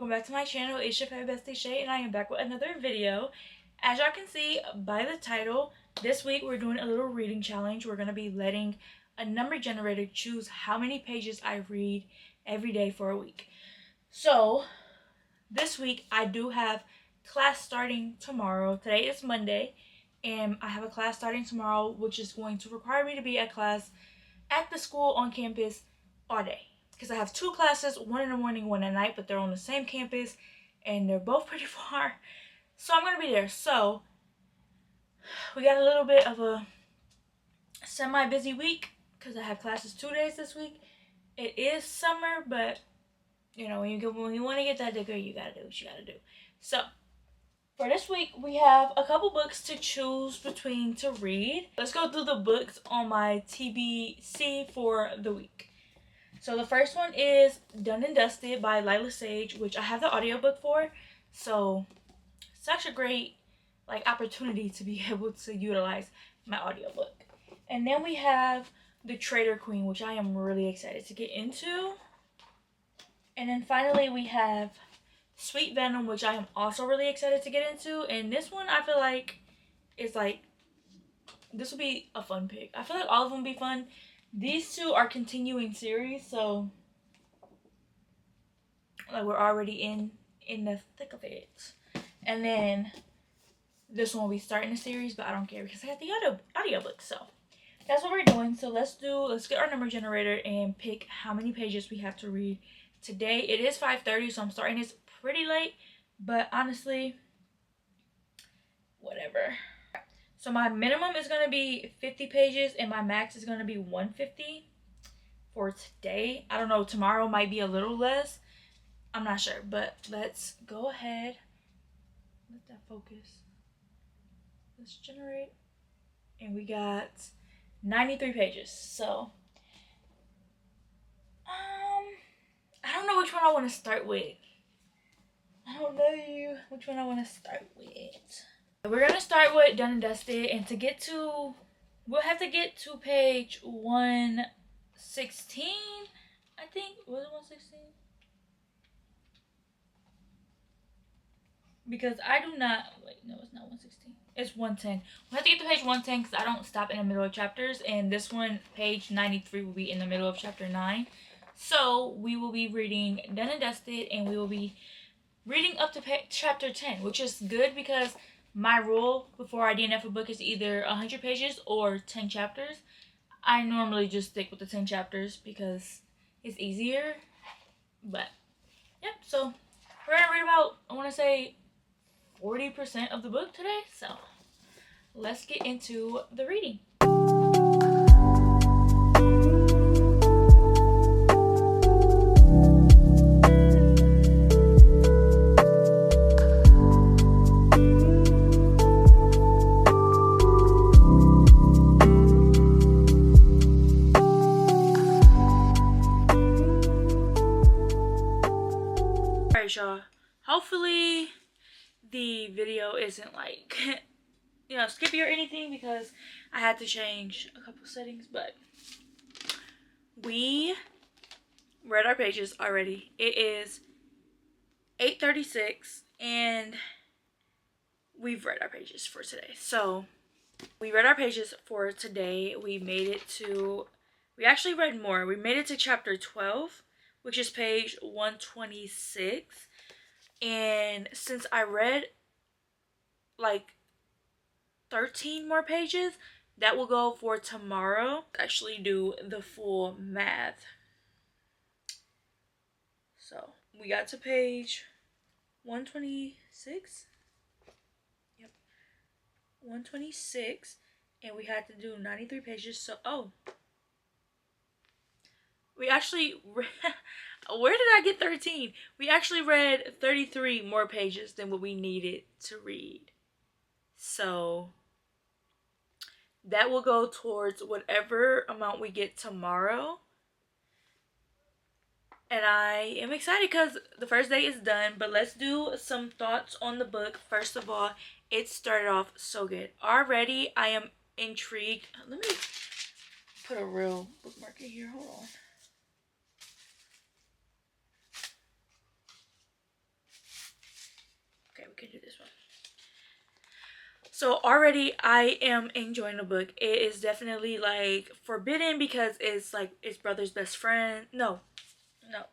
welcome back to my channel. It's your favorite bestie Shay, and I am back with another video. As y'all can see by the title, this week we're doing a little reading challenge. We're going to be letting a number generator choose how many pages I read every day for a week. So this week I do have class starting tomorrow. Today is Monday, and I have a class starting tomorrow, which is going to require me to be at class at the school on campus all day. Because I have two classes, one in the morning, one at night, but they're on the same campus and they're both pretty far. So I'm going to be there. So we got a little bit of a semi-busy week because I have classes 2 days this week. It is summer, but you know, when you want to get that degree, you got to do what you got to do. So for this week, we have a couple books to choose between to read. Let's go through the books on my TBC for the week. So the first one is Done and Dusted by Lila Sage, which I have the audiobook for. So such a great opportunity to be able to utilize my audiobook. And then we have The Traitor Queen, which I am really excited to get into. And then finally we have Sweet Venom, which I am also really excited to get into. And this one I feel like is this will be a fun pick. I feel like all of them will be fun. These two are continuing series, so we're already in the thick of it. And then this one will be starting the series, but I don't care because I got the audiobook. So that's what we're doing. So let's get our number generator and pick how many pages we have to read today. It is 5:30, so I'm starting this pretty late, but honestly, whatever. So my minimum is going to be 50 pages and my max is going to be 150 for today. I don't know, tomorrow might be a little less. I'm not sure, but let's go ahead. Let that focus. Let's generate. And we got 93 pages. So, I don't know which one I want to start with. I don't know which one I want to start with. We're going to start with Done and Dusted, and we'll have to get to page 116, I think. Was it 116? Because I do not, wait, no, it's not 116. It's 110. We'll have to get to page 110 because I don't stop in the middle of chapters, and this one, page 93, will be in the middle of chapter 9. So we will be reading Done and Dusted, and we will be reading up to chapter 10, which is good because my rule before I DNF a book is either 100 pages or 10 chapters. I normally just stick with the 10 chapters because it's easier. But, yep, so we're going to read about, I want to say, 40% of the book today. So, let's get into the reading. Y'all, hopefully the video isn't skippy or anything because I had to change a couple settings, but we read our pages already. It is 8:36 and we've read our pages for today. So we read our pages for today. We actually read more. We made it to chapter 12, which is page 126. And since I read 13 more pages, that will go for tomorrow. Actually do the full math. So we got to page 126. Yep. 126. And we had to do 93 pages. So, we actually where did I get 13? We actually read 33 more pages than what we needed to read. So that will go towards whatever amount we get tomorrow. And I am excited because the first day is done. But let's do some thoughts on the book. First of all, it started off so good. Already I am intrigued. Let me put a real bookmark in here. Hold on. So already I am enjoying the book. It is definitely like forbidden because it's like it's brother's best friend. No, no.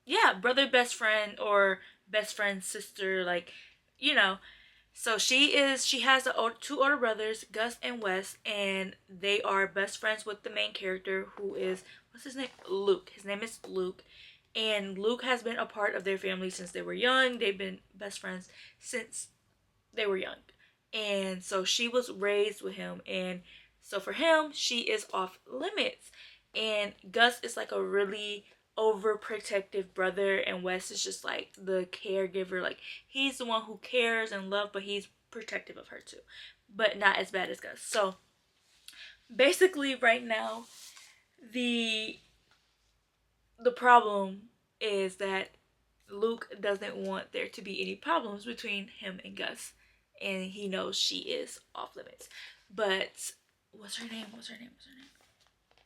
Yeah, brother best friend or best friend's sister, like, you know. So she has two older brothers, Gus and Wes, and they are best friends with the main character who is, what's his name? Luke. His name is Luke. And Luke has been a part of their family since they were young. They've been best friends since they were young. And so she was raised with him, and so for him, she is off limits. And Gus is like a really overprotective brother, and Wes is just like the caregiver. Like, he's the one who cares and loves, but he's protective of her too, but not as bad as Gus. So basically right now, the problem is that Luke doesn't want there to be any problems between him and Gus, and he knows she is off limits. But what's her name?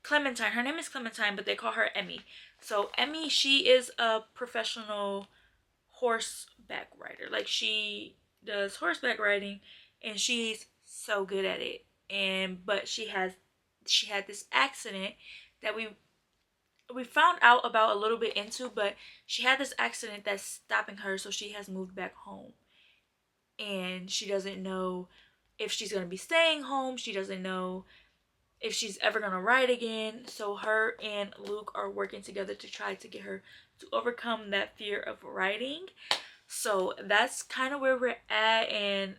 Clementine. Her name is Clementine, but they call her Emmy. So Emmy, she is a professional horseback rider. Like, she does horseback riding, and she's so good at it. But she had this accident that we found out about a little bit into, but she had this accident that's stopping her, so she has moved back home. And she doesn't know if she's going to be staying home. She doesn't know if she's ever going to ride again. So her and Luke are working together to try to get her to overcome that fear of riding. So that's kind of where we're at. And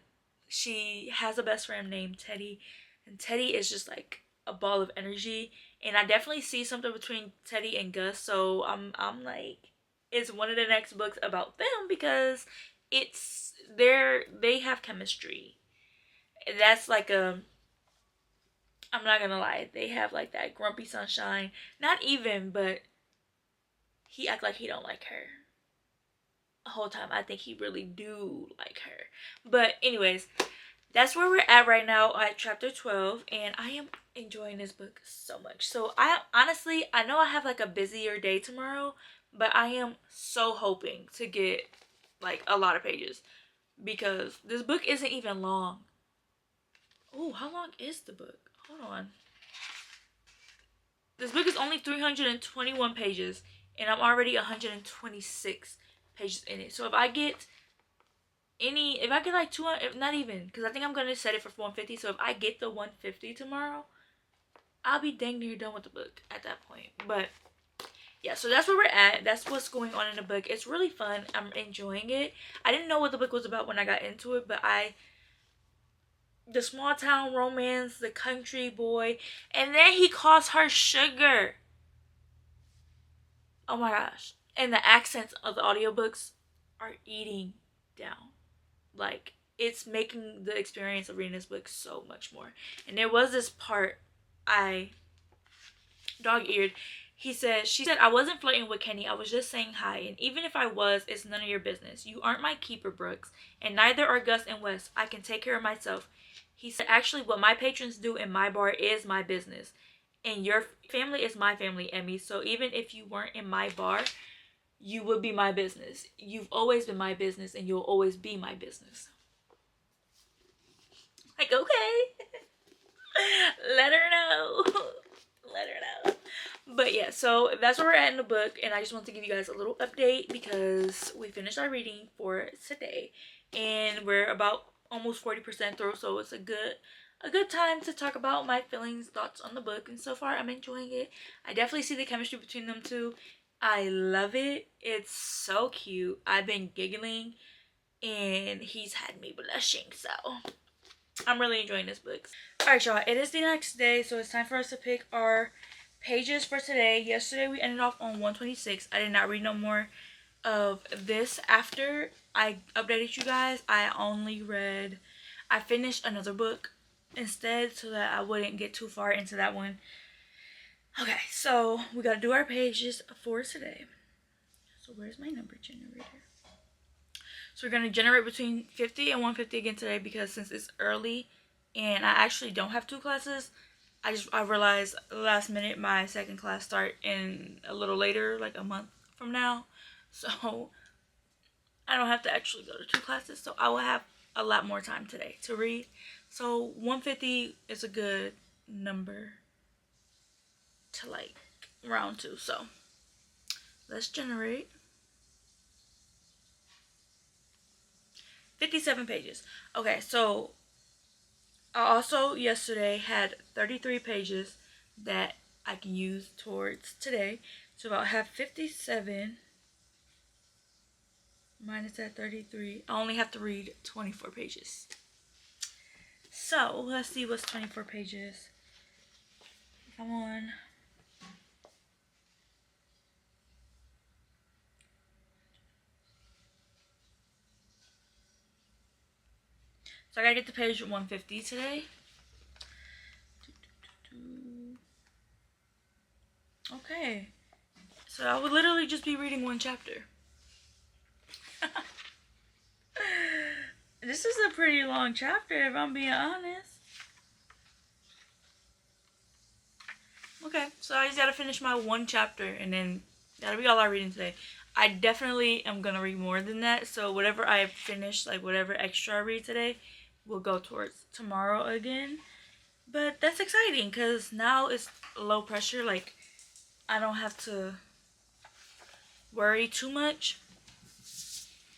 she has a best friend named Teddy. And Teddy is just like a ball of energy. And I definitely see something between Teddy and Gus. So I'm like, it's one of the next books about them because they have chemistry. That's like I'm not gonna lie, they have like that grumpy sunshine. Not even, but he act like he don't like her the whole time. I think he really do like her. But anyways, that's where we're at right now at chapter 12, and I am enjoying this book so much. So I honestly, I know I have like a busier day tomorrow, but I am so hoping to get like a lot of pages because this book isn't even long. Oh, how long is the book? Hold on. This book is only 321 pages, and I'm already 126 pages in it. So if I get like 200, not even, because I think I'm going to set it for 150. So if I get the 150 tomorrow, I'll be dang near done with the book at that point. But yeah, so that's where we're at. That's what's going on in the book. It's really fun. I'm enjoying it. I didn't know what the book was about when I got into it, but the small town romance, the country boy, and then he calls her sugar. Oh my gosh. And the accents of the audiobooks are eating down. Like, it's making the experience of reading this book so much more. And there was this part I dog-eared. She said, I wasn't flirting with Kenny. I was just saying hi. And even if I was, it's none of your business. You aren't my keeper, Brooks. And neither are Gus and Wes. I can take care of myself. He said, actually, what my patrons do in my bar is my business. And your family is my family, Emmy. So even if you weren't in my bar, you would be my business. You've always been my business, and you'll always be my business. Like, okay. Let her know. Let her know. But yeah, so that's where we're at in the book, and I just want to give you guys a little update because we finished our reading for today, and we're about almost 40% through, so it's a good time to talk about my feelings, thoughts on the book. And so far I'm enjoying it. I definitely see the chemistry between them two. I love it. It's so cute. I've been giggling and he's had me blushing, so I'm really enjoying this book. Alright, y'all, it is the next day, so it's time for us to pick our pages for today. Yesterday we ended off on 126. I did not read no more of this after I updated you guys. I finished another book instead so that I wouldn't get too far into that one. Okay, so we gotta do our pages for today. So where's my number generator? So we're gonna generate between 50 and 150 again today because since it's early and I actually don't have 2 classes, I realized last minute my second class start in a little later, like a month from now. So I don't have to actually go to 2 classes, so I will have a lot more time today to read. So 150 is a good number to like round to. So let's generate 57 pages. Okay, so I also yesterday had 33 pages that I can use towards today. So I'll have 57 minus that 33. I only have to read 24 pages. So let's see what's 24 pages. Come on. So I gotta get to page 150 today. Okay. So I would literally just be reading one chapter. This is a pretty long chapter if I'm being honest. Okay, so I just gotta finish my one chapter and then that'll be all I'm reading today. I definitely am gonna read more than that, so whatever I finish, like whatever extra I read today, will go towards tomorrow again. But that's exciting because now it's low pressure. Like, I don't have to worry too much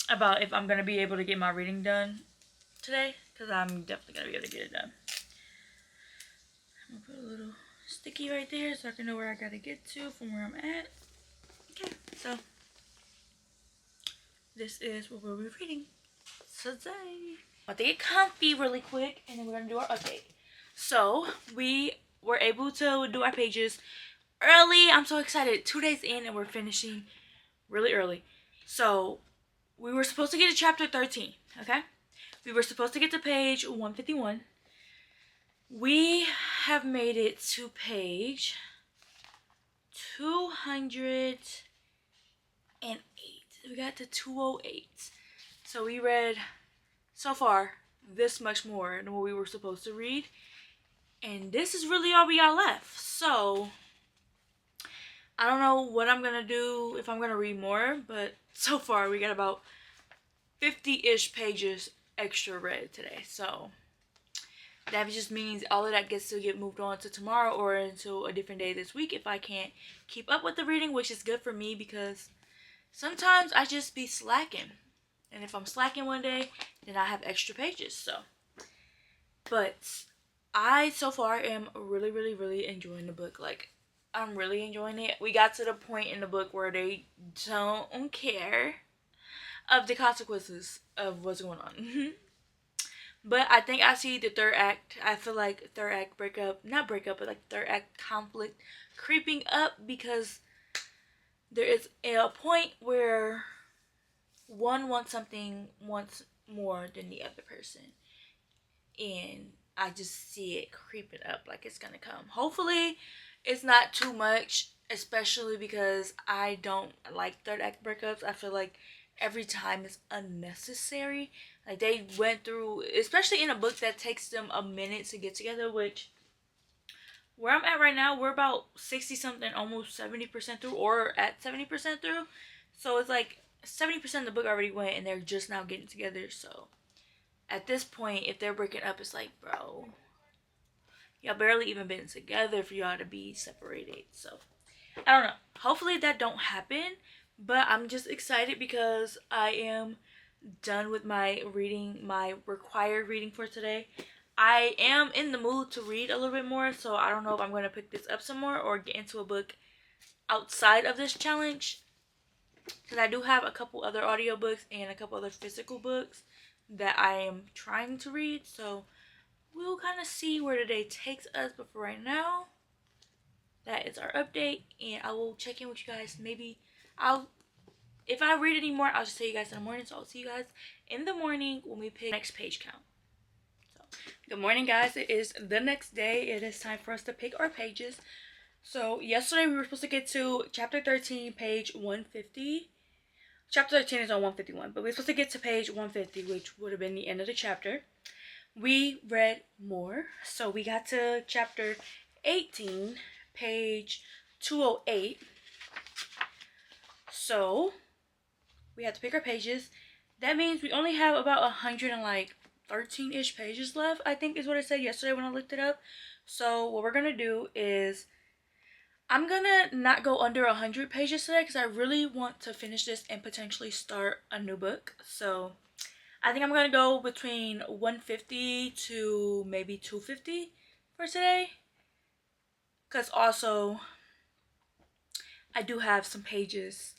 about if I'm gonna be able to get my reading done today, because I'm definitely gonna be able to get it done. I'm gonna put a little sticky right there so I can know where I gotta get to from where I'm at. Okay, so this is what we'll be reading today. I'll get comfy really quick and then we're gonna do our update. So we were able to do our pages early. I'm so excited. 2 days in and we're finishing really early. So we were supposed to get to chapter 13, okay? We were supposed to get to page 151. We have made it to page 208. We got to 208. So we read so far this much more than what we were supposed to read. And this is really all we got left. So I don't know what I'm gonna do, if I'm gonna read more, but so far we got about 50-ish pages extra read today. So that just means all of that gets to get moved on to tomorrow or into a different day this week if I can't keep up with the reading, which is good for me because sometimes I just be slacking. And if I'm slacking one day, then I have extra pages. So, but I so far am really, really, really enjoying the book. Like, I'm really enjoying it. We got to the point in the book where they don't care of the consequences of what's going on. But I think I see the third act. I feel like third act not breakup, but like third act conflict creeping up because there is a point where one wants something wants more than the other person. And I just see it creeping up like it's gonna come. Hopefully it's not too much, especially because I don't like third act breakups. I feel like every time it's unnecessary. Like they went through, especially in a book that takes them a minute to get together, which where I'm at right now, we're about 60 something, almost 70% through, or at 70% through. So it's like 70% of the book already went and they're just now getting together. So at this point, if they're breaking up, it's like, bro, y'all barely even been together for y'all to be separated. So I don't know. Hopefully that don't happen. But I'm just excited because I am done with my reading, my required reading for today. I am in the mood to read a little bit more, so I don't know if I'm going to pick this up some more or get into a book outside of this challenge. Because I do have a couple other audiobooks and a couple other physical books that I am trying to read. So we'll kind of see where the day takes us. But for right now, that is our update. And I will check in with you guys. Maybe if I read any more, I'll just tell you guys in the morning. So I'll see you guys in the morning when we pick next page count. So good morning, guys. It is the next day. It is time for us to pick our pages. So yesterday we were supposed to get to chapter 13, page 150. Chapter 13 is on 151, but we were supposed to get to page 150, which would have been the end of the chapter. We read more, so we got to chapter 18, page 208. So we have to pick our pages. That means we only have about 100 and like 13-ish pages left, I think is what it said yesterday when I looked it up. So what we're gonna do is I'm gonna not go under 100 pages today because I really want to finish this and potentially start a new book. So I think I'm gonna go between 150 to maybe 250 for today, because also I do have some pages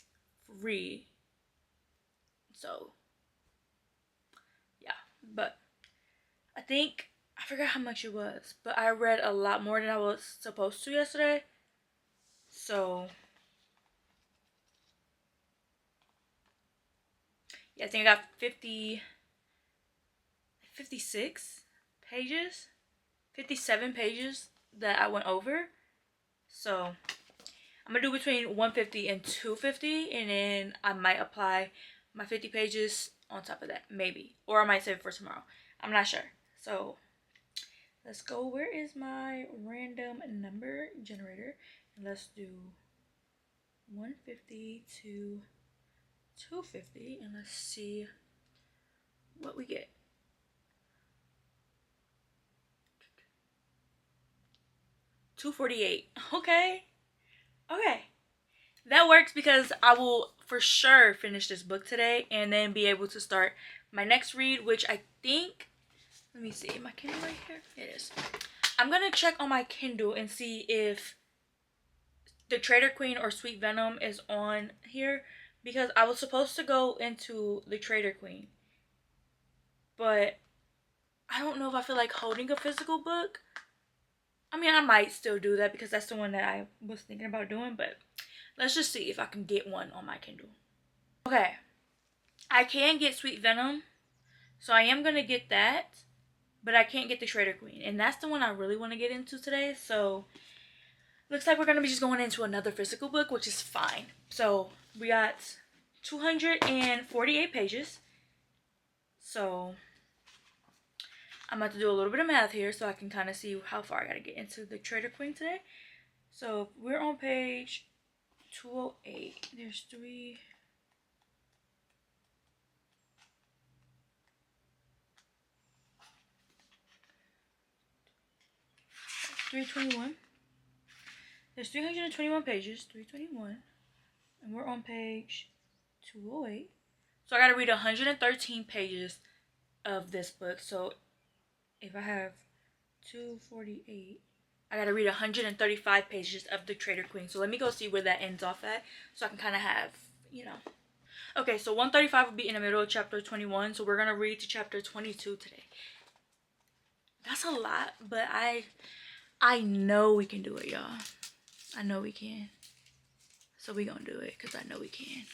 free. So yeah, but I think I forgot how much it was, but I read a lot more than I was supposed to yesterday. So yeah, I think I got 56 pages, 57 pages that I went over. So I'm gonna do between 150 and 250, and then I might apply my 50 pages on top of that, maybe, or I might save it for tomorrow. I'm not sure. So let's go. Where is my random number generator? And let's do 150 to 250, and let's see what we get. 248. Okay. That works because I will for sure finish this book today and then be able to start my next read, which I think, let me see, my Kindle right here? It is. I'm gonna check on my Kindle and see if the Traitor Queen or Sweet Venom is on here, because I was supposed to go into the Traitor Queen, but I don't know if I feel like holding a physical book. I mean, I might still do that because that's the one that I was thinking about doing, but let's just see if I can get one on my Kindle. Okay, I can get Sweet Venom, so I am gonna get that, but I can't get the Traitor Queen, and that's the one I really want to get into today. So looks like we're gonna be just going into another physical book, which is fine. So we got 248 pages. So I'm about to do a little bit of math here so I can kind of see how far I gotta get into the Traitor Queen today. So we're on page 208. There's 321. There's 321 pages, 321. And we're on page 208. So I gotta read 113 pages of this book. So if I have 248, I gotta read 135 pages of the Traitor Queen. So let me go see where that ends off at, so I can kind of have, you know. Okay, so 135 will be in the middle of chapter 21. So we're gonna read to chapter 22 today. That's a lot, but I know we can do it, y'all. I know we can. So we gonna do it because I know we can.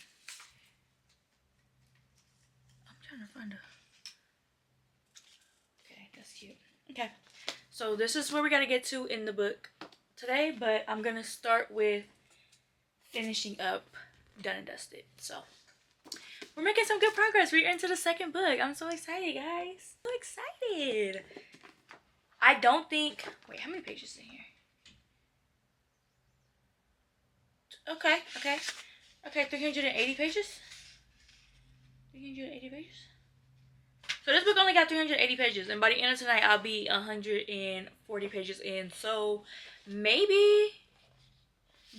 I'm trying to find a... Okay, that's cute. Okay, so this is where we gotta get to in the book today, but I'm gonna start with finishing up Done and Dusted. So we're making some good progress. We're into the second book. I'm so excited, guys. So excited. I don't think... Wait, how many pages in here? Okay, 380 pages? 380 pages? So this book only got 380 pages, and by the end of tonight, I'll be 140 pages in. So maybe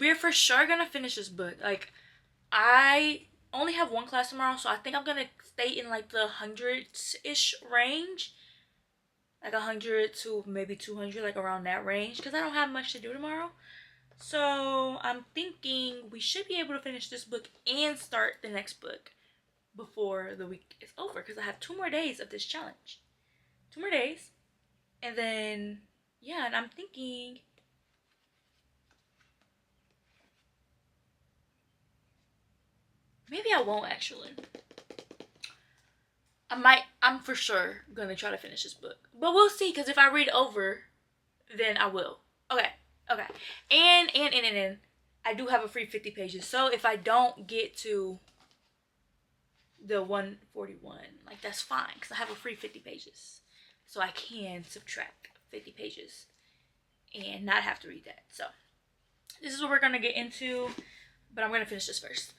we're for sure gonna finish this book. Like, I only have one class tomorrow, so I think I'm gonna stay in like the hundreds-ish range. Like 100 to maybe 200, like around that range, because I don't have much to do tomorrow. So I'm thinking we should be able to finish this book and start the next book before the week is over, because I have 2 more days of this challenge. 2 more days. And then, yeah, and I'm thinking... Maybe I won't, actually. I'm for sure gonna try to finish this book. But we'll see, because if I read over, then I will. Okay. And I do have a free 50 pages. So if I don't get to the 141, like, that's fine, because I have a free 50 pages. So I can subtract 50 pages and not have to read that. So this is what we're gonna get into, but I'm gonna finish this first.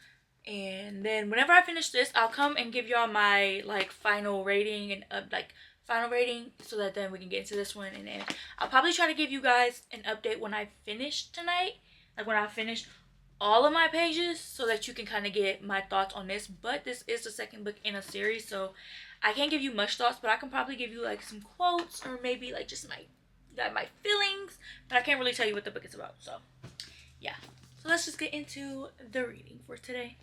And then whenever I finish this, I'll come and give y'all my like final rating and like final rating so that then we can get into this one. And then I'll probably try to give you guys an update when I finish tonight, like when I finish all of my pages, so that you can kind of get my thoughts on this. But this is the second book in a series, so I can't give you much thoughts, but I can probably give you like some quotes or maybe like just my feelings, but I can't really tell you what the book is about. So yeah, so let's just get into the reading for today.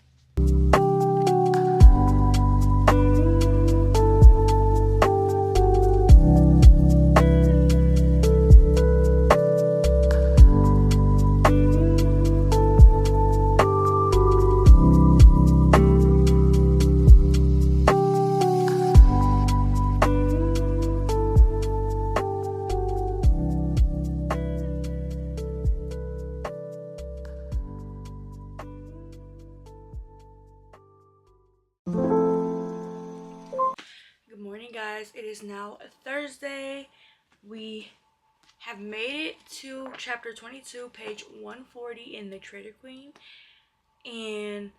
Good morning, guys. It is now Thursday. We have made it to chapter 22, page 140 in the Traitor Queen, and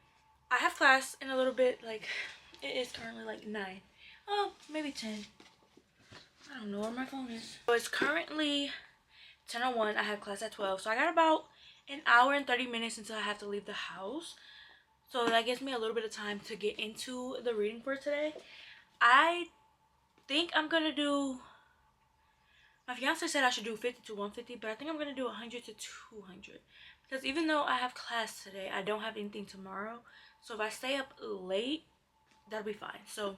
I have class in a little bit. Like, it is currently like 9, oh maybe 10. I don't know where my phone is. So it's currently 10:01. I have class at 12, so I got about an hour and 30 minutes until I have to leave the house. So that gives me a little bit of time to get into the reading for today. I think I'm gonna do, my fiance said I should do 50 to 150, but I think I'm gonna do 100 to 200, because even though I have class today, I don't have anything tomorrow. So if I stay up late, that'll be fine. So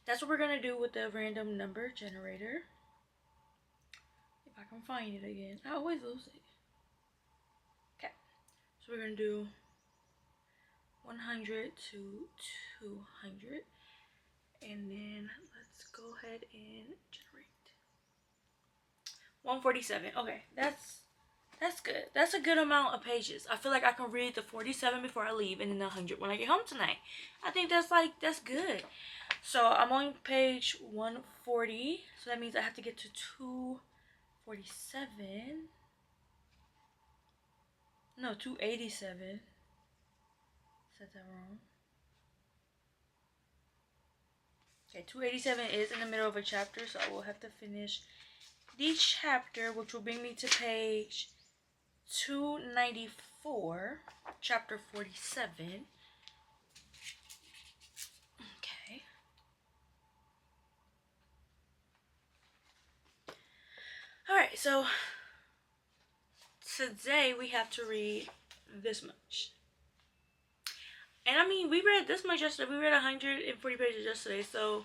that's what we're gonna do with the random number generator. If I can find it again, I always lose it. Okay, so we're gonna do 100 to 200. And then let's go ahead and generate 147. Okay, that's good. That's a good amount of pages. I feel like I can read the 47 before I leave, and then the 100 when I get home tonight. I think that's good. So I'm on page 140, so that means I have to get to 247. No, 287. Said that wrong. Okay, 287 is in the middle of a chapter, so I will have to finish the chapter, which will bring me to page 294, chapter 47. Okay. Alright, so today we have to read this much. And I mean, we read this much yesterday. We read 140 pages yesterday, so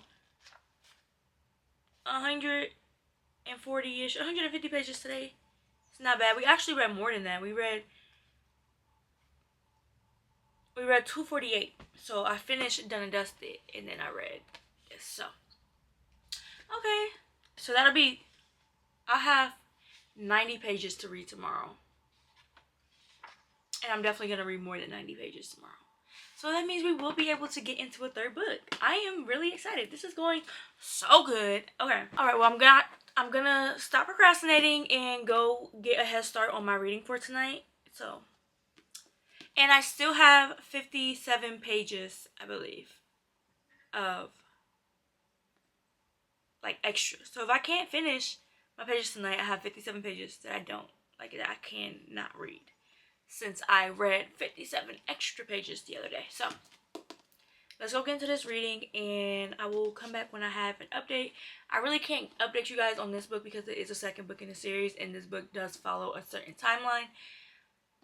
140-ish, 150 pages today. It's not bad. We actually read more than that. We read 248. So I finished Done and Dusted, and then I read this. So okay, so that'll be, I have 90 pages to read tomorrow, and I'm definitely gonna read more than 90 pages tomorrow. So that means we will be able to get into a third book. I am really excited. This is going so good. Okay. All right. Well, I'm gonna stop procrastinating and go get a head start on my reading for tonight. So, and I still have 57 pages, I believe, of like extra. So if I can't finish my pages tonight, I have 57 pages that I cannot read, since I read 57 extra pages the other day. So let's go get into this reading, and I will come back when I have an update. I really can't update you guys on this book because it is the second book in the series, and this book does follow a certain timeline.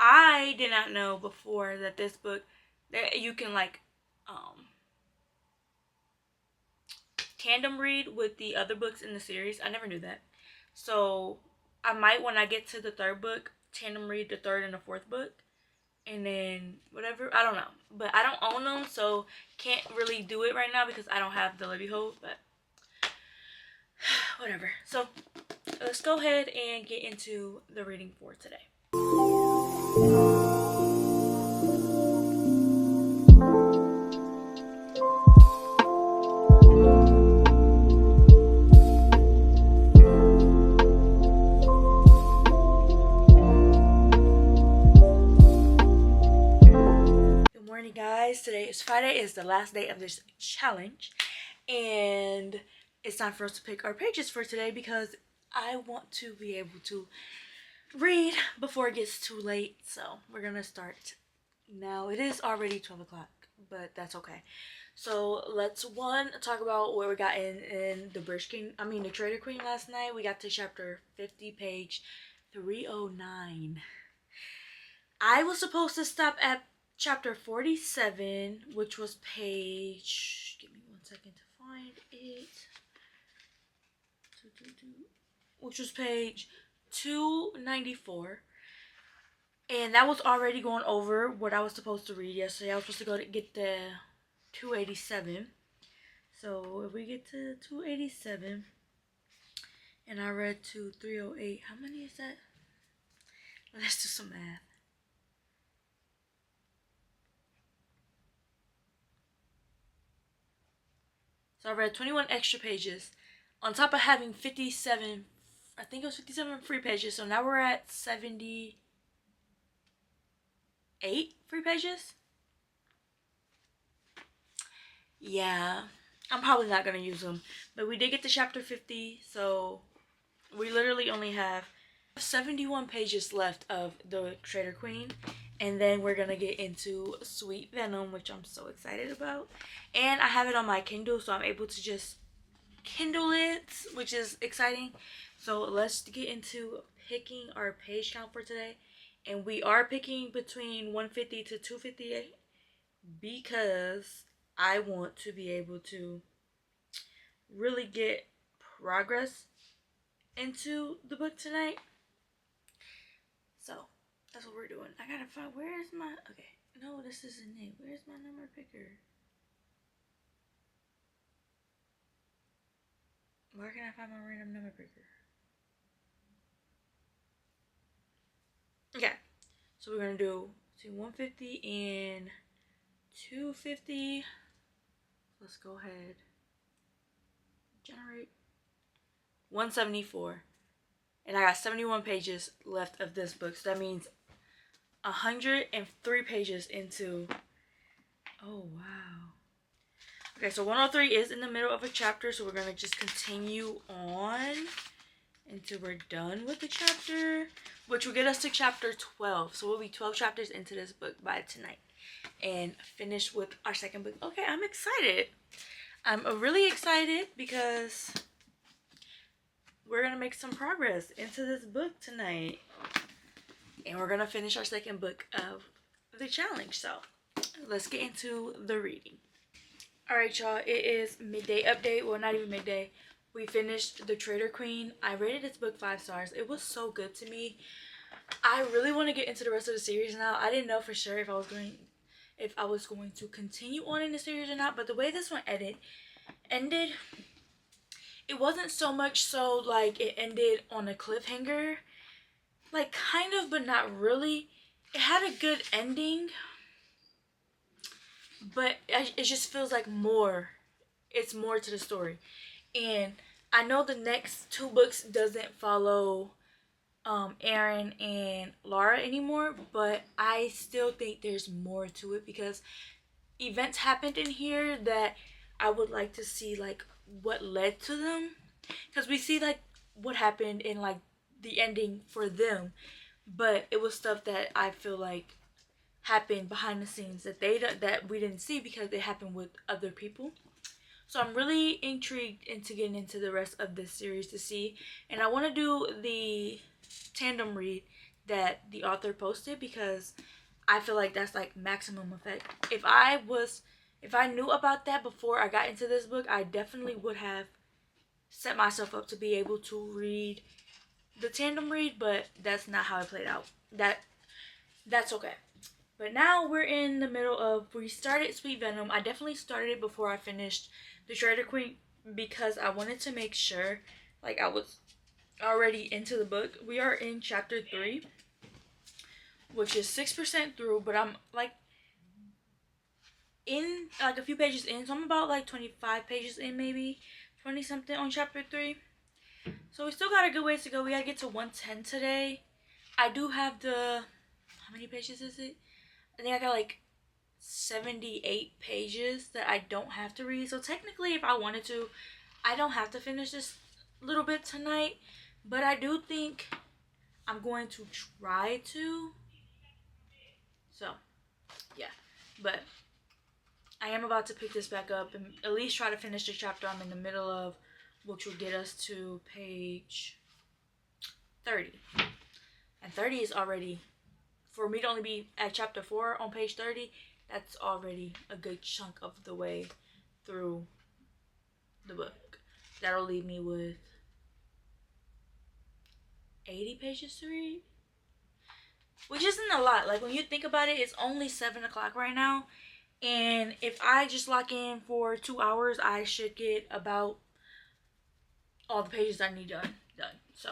I did not know before that this book, that you can like tandem read with the other books in the series. I never knew that. So I might, when I get to the third book, tandem read the third and the fourth book, and then whatever, I don't know, but I don't own them, so can't really do it right now because I don't have the Libby Hold, but whatever. So let's go ahead and get into the reading for today. Guys, today is Friday. Is the last day of this challenge, and it's time for us to pick our pages for today because I want to be able to read before it gets too late. So we're gonna start now. It is already 12 o'clock, but that's okay. So let's talk about where we got in the the Traitor Queen last night. We got to chapter 50, page 309. I was supposed to stop at chapter 47, which was page, give me 1 second to find it, which was page 294. And that was already going over what I was supposed to read yesterday. I was supposed to go to get the 287. So if we get to 287 and I read to 308, how many is that? Let's do some math. So I read 21 extra pages on top of having 57, I think it was 57 free pages. So now we're at 78 free pages. Yeah, I'm probably not going to use them. But we did get to chapter 50, so we literally only have 71 pages left of the Traitor Queen. And then we're going to get into Sweet Venom, which I'm so excited about. And I have it on my Kindle, so I'm able to just Kindle it, which is exciting. So let's get into picking our page count for today. And we are picking between 150 to 258 because I want to be able to really get progress into the book tonight. So that's what we're doing. I gotta find, where's my, okay, no, this isn't it. Where's my number picker? Where can I find my random number picker? Okay, so we're gonna do between 150 and 250. Let's go ahead. Generate 174. And I got 71 pages left of this book. So that means 103 pages into. Oh, wow. Okay, so 103 is in the middle of a chapter. So we're going to just continue on until we're done with the chapter, which will get us to chapter 12. So we'll be 12 chapters into this book by tonight and finish with our second book. Okay, I'm excited. I'm really excited because we're going to make some progress into this book tonight. And we're going to finish our second book of the challenge. So let's get into the reading. Alright, y'all. It is midday update. Well, not even midday. We finished The Traitor Queen. I rated this book 5 stars. It was so good to me. I really want to get into the rest of the series now. I didn't know for sure if I was going to continue on in the series or not. But the way this one ended, it wasn't so much so like it ended on a cliffhanger. Like, kind of, but not really. It had a good ending, but it just feels like more. It's more to the story. And I know the next 2 books doesn't follow Aaron and Laura anymore, but I still think there's more to it because events happened in here that I would like to see, like, what led to them. Because we see, like, what happened in, like, the ending for them, but it was stuff that I feel like happened behind the scenes that we didn't see because it happened with other people. So I'm really intrigued into getting into the rest of this series to see, and I want to do the tandem read that the author posted because I feel like that's like maximum effect. If I knew about that before I got into this book, I definitely would have set myself up to be able to read the tandem read, but that's not how it played out. That's okay. But now we're in the middle of, we started Sweet Venom. I definitely started it before I finished The Traitor Queen because I wanted to make sure, like, I was already into the book. We are in chapter 3, which is 6% through, but I'm like in like a few pages in, so I'm about like 25 pages in, maybe 20 something on chapter 3. So we still got a good ways to go. We gotta get to 110 today. I do have the, how many pages is it? I think I got like 78 pages that I don't have to read. So technically, if I wanted to, I don't have to finish this little bit tonight, but I do think I'm going to try to. So, yeah. But I am about to pick this back up and at least try to finish the chapter I'm in the middle of, which will get us to page 30. And 30 is already, for me to only be at chapter 4 on page 30, that's already a good chunk of the way through the book. That'll leave me with 80 pages to read, which isn't a lot. Like, when you think about it, it's only 7 o'clock right now, and if I just lock in for 2 hours, I should get about all the pages I need done. So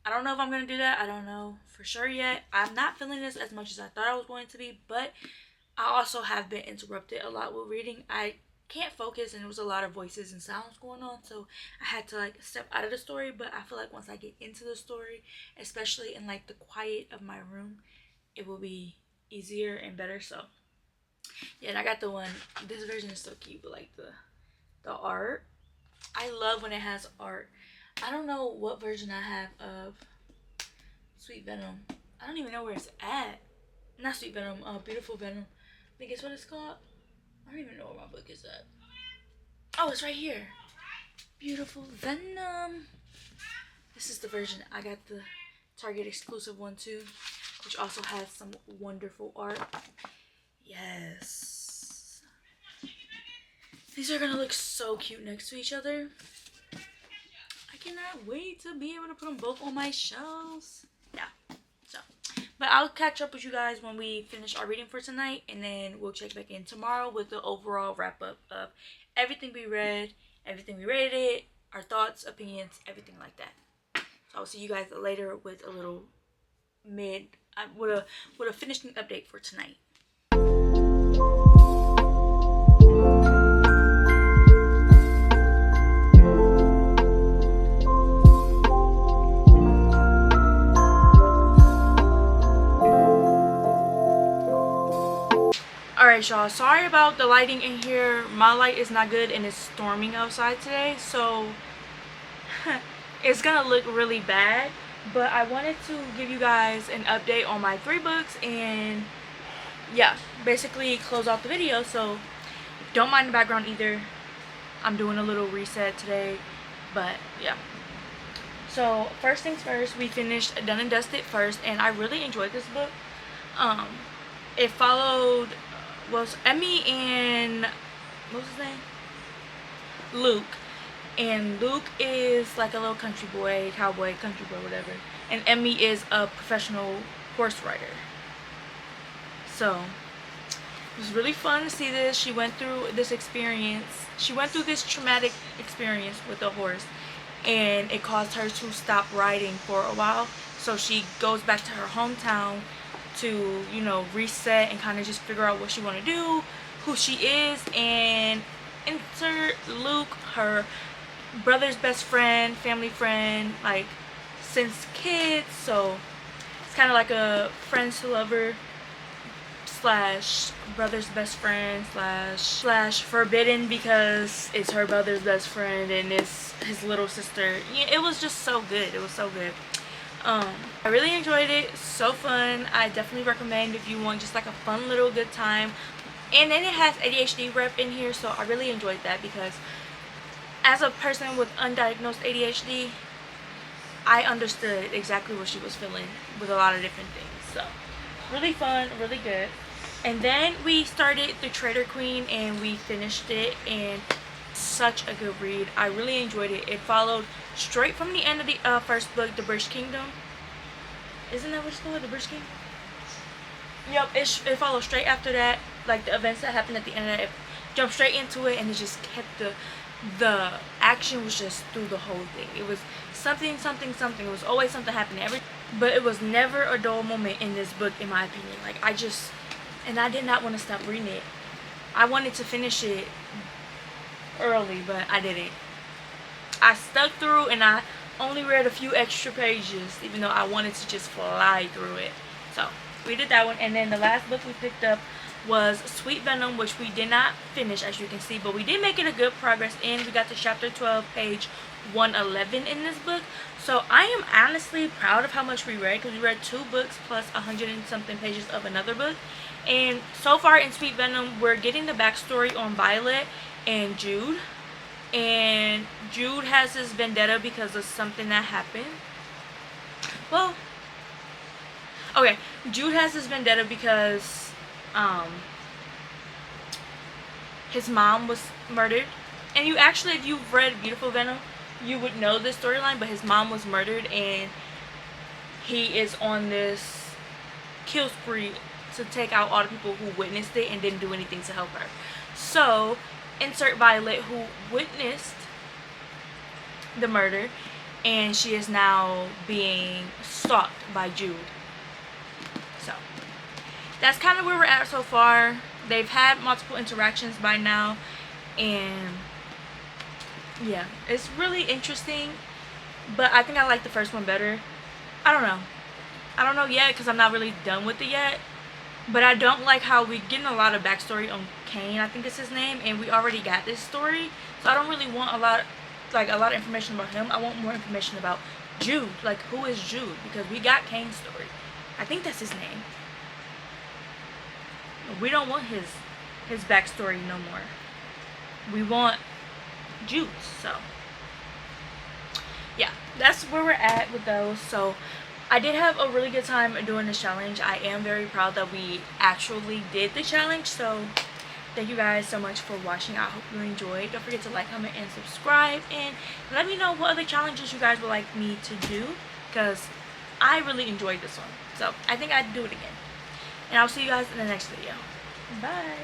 I don't know if I'm gonna do that. I don't know for sure yet. I'm not feeling this as much as I thought I was going to be, but I also have been interrupted a lot with reading. I can't focus, and there was a lot of voices and sounds going on, so I had to like step out of the story. But I feel like once I get into the story, especially in like the quiet of my room, it will be easier and better. So yeah, and I got the one, this version is so cute, but like the art, I love when it has art. I don't know what version I have of Sweet Venom. I don't even know where it's at. Not Sweet Venom, Beautiful Venom. I think it's what it's called. I don't even know where my book is at. Oh, it's right here. Beautiful Venom. This is the version. I got the Target exclusive one too, which also has some wonderful art. Yes. These are gonna look so cute next to each other. I cannot wait to be able to put them both on my shelves. Yeah. So, but I'll catch up with you guys when we finish our reading for tonight, and then we'll check back in tomorrow with the overall wrap up of everything we read, everything we rated, our thoughts, opinions, everything like that. So I'll see you guys later with a little with a finishing update for tonight. Alright y'all, sorry about the lighting in here. My light is not good and it's storming outside today, so it's gonna look really bad. But I wanted to give you guys an update on my 3 books and yeah, basically close out the video. So don't mind the background either. I'm doing a little reset today, but yeah. So first things first, we finished Done and Dusted first, and I really enjoyed this book. It followed was Emmy and what was his name? Luke. And Luke is like a little country boy, cowboy, country boy, whatever. And Emmy is a professional horse rider. So it was really fun to see this. She went through this experience. She went through this traumatic experience with a horse, and it caused her to stop riding for a while. So she goes back to her hometown to, you know, reset and kind of just figure out what she want to do, who she is, and enter Luke, her brother's best friend, family friend, like since kids. So it's kind of like a friends to lover slash brother's best friend slash forbidden, because it's her brother's best friend and it's his little sister. Yeah, it was just so good. It was so good. I really enjoyed it. So fun. I definitely recommend if you want just like a fun little good time. And then it has ADHD rep in here, so I really enjoyed that, because as a person with undiagnosed ADHD, I understood exactly what she was feeling with a lot of different things. So really fun, really good. And then we started The Traitor Queen and we finished it, and such a good read. I really enjoyed it. It followed straight from the end of the first book, The British Kingdom. Isn't that what it's called? The British Kingdom? Yep, it followed straight after that, like the events that happened at the end of it. Jumped straight into it, and it just kept the action was just through the whole thing. It was something. It was always something happening. But it was never a dull moment in this book, in my opinion. Like, I did not want to stop reading it. I wanted to finish it early, but I didn't. I stuck through, and I only read a few extra pages, even though I wanted to just fly through it. So we did that one, and then the last book we picked up was Sweet Venom, which we did not finish, as you can see, but we did make it a good progress in. We got to chapter 12, page 111 in this book. So I am honestly proud of how much we read, because we read 2 books plus 100 and something pages of another book. And so far in Sweet Venom, we're getting the backstory on Violet and Jude. And Jude has this vendetta because of something that happened. Well, okay, Jude has this vendetta because his mom was murdered. And you actually, if you've read Beautiful Venom, you would know this storyline, but his mom was murdered and he is on this kill spree to take out all the people who witnessed it and didn't do anything to help her. So insert Violet, who witnessed the murder, and she is now being stalked by Jude. So that's kind of where we're at so far. They've had multiple interactions by now, and yeah, it's really interesting, but I think I like the first one better. I don't know yet, because I'm not really done with it yet. But I don't like how we're getting a lot of backstory on Cain, I think is his name, and we already got this story. So I don't really want a lot of information about him. I want more information about Jude. Like, who is Jude? Because we got Cain's story. I think that's his name. We don't want his backstory no more. We want Jude's. So yeah, that's where we're at with those. So I did have a really good time doing this challenge. I am very proud that we actually did the challenge. So thank you guys so much for watching. I hope you enjoyed. Don't forget to like, comment, and subscribe. And let me know what other challenges you guys would like me to do, because I really enjoyed this one. So I think I'd do it again. And I'll see you guys in the next video. Bye.